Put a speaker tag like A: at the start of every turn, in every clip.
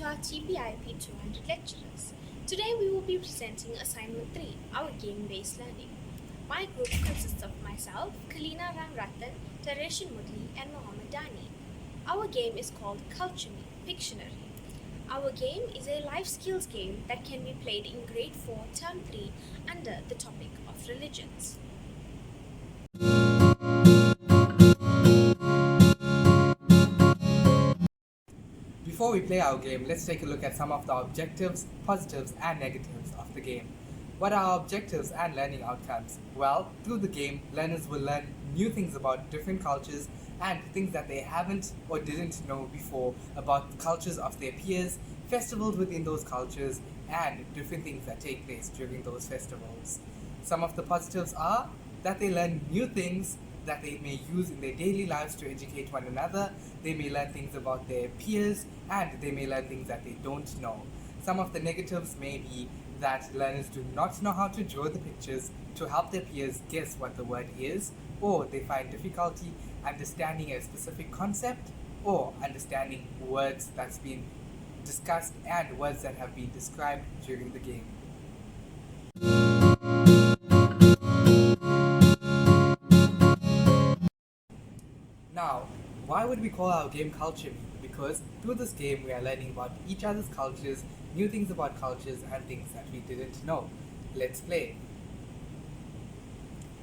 A: our TPIP 200 lecturers. Today we will be presenting Assignment 3, our game-based learning. My group consists of myself, Kaleena Ramrattan, Dareshen Moodley and Mohammed Dhani. Our game is called Pictionary. Our game is a life skills game that can be played in Grade 4, Term 3 under the topic of religions.
B: Before we play our game, let's take a look at some of the objectives, positives and negatives of the game. What are our objectives and learning outcomes? Well, through the game, learners will learn new things about different cultures and things that they haven't or didn't know before about the cultures of their peers, festivals within those cultures, and different things that take place during those festivals. Some of the positives are that they learn new things that they may use in their daily lives to educate one another. They may learn things about their peers and they may learn things that they don't know. Some of the negatives may be that learners do not know how to draw the pictures to help their peers guess what the word is, or they find difficulty understanding a specific concept or understanding words that's been discussed and words that have been described during the game. Now, why would we call our game Culture Me? Because through this game we are learning about each other's cultures, new things about cultures and things that we didn't know. Let's play.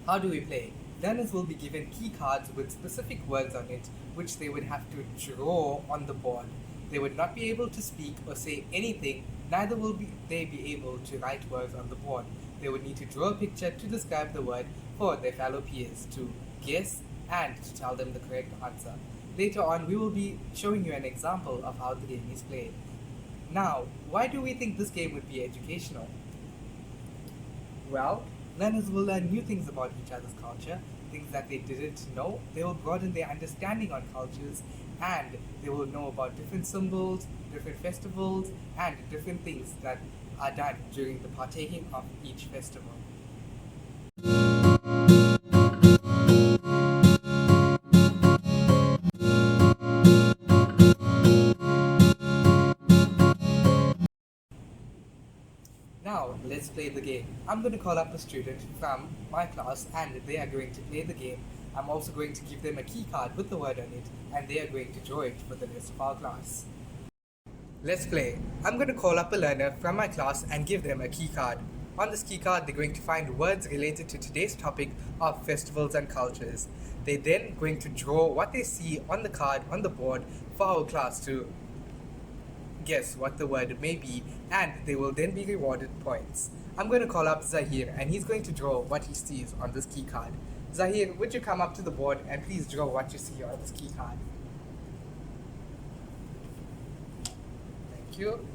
B: How do we play? Learners will be given key cards with specific words on it which they would have to draw on the board. They would not be able to speak or say anything, neither will they be able to write words on the board. They would need to draw a picture to describe the word for their fellow peers to guess and to tell them the correct answer. Later on, we will be showing you an example of how the game is played. Now, why do we think this game would be educational? Well, learners will learn new things about each other's culture, things that they didn't know. They will broaden their understanding on cultures, and they will know about different symbols, different festivals, and different things that are done during the partaking of each festival. Now, let's play the game. I'm going to call up a student from my class and they are going to play the game. I'm also going to give them a key card with the word on it and they are going to draw it for the rest of our class. Let's play. I'm going to call up a learner from my class and give them a key card. On this key card, they're going to find words related to today's topic of festivals and cultures. They're then going to draw what they see on the card on the board for our class to guess what the word may be, and they will then be rewarded points. I'm going to call up Zahir and he's going to draw what he sees on this key card. Zahir, would you come up to the board and please draw what you see on this key card? Thank you.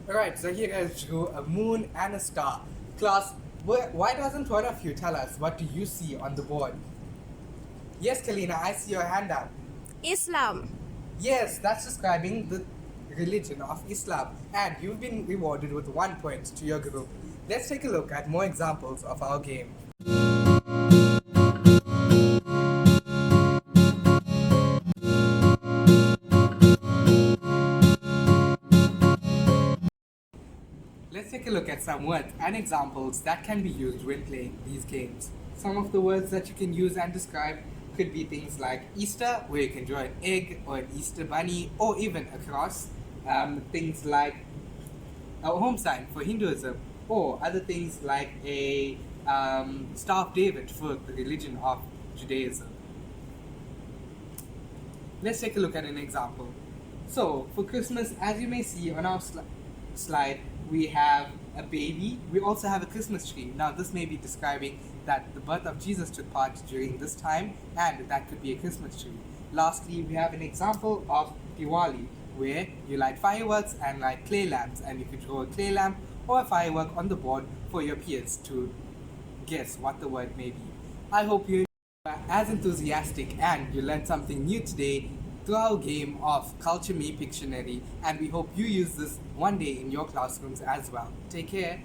B: Alright, Zahir has drew a moon and a star. Class, why doesn't one of you tell us what do you see on the board? Yes, Kaleena, I see your hand up.
C: Islam.
B: Yes, that's describing the religion of Islam, and you've been rewarded with 1 point to your group. Let's take a look at more examples of our game. Let's take a look at some words and examples that can be used when playing these games. Some of the words that you can use and describe could be things like Easter, where you can draw an egg or an Easter bunny or even a cross. Things like a home sign for Hinduism, or other things like a Star of David for the religion of Judaism. Let's take a look at an example. So, for Christmas, as you may see on our slide, we have a baby. We also have a Christmas tree. Now, this may be describing that the birth of Jesus took part during this time, and that could be a Christmas tree. Lastly, we have an example of Diwali, where you light fireworks and light clay lamps, and you could draw a clay lamp or a firework on the board for your peers to guess what the word may be. I hope you are as enthusiastic and you learned something new today through our game of Culture Me Pictionary, and we hope you use this one day in your classrooms as well. Take care.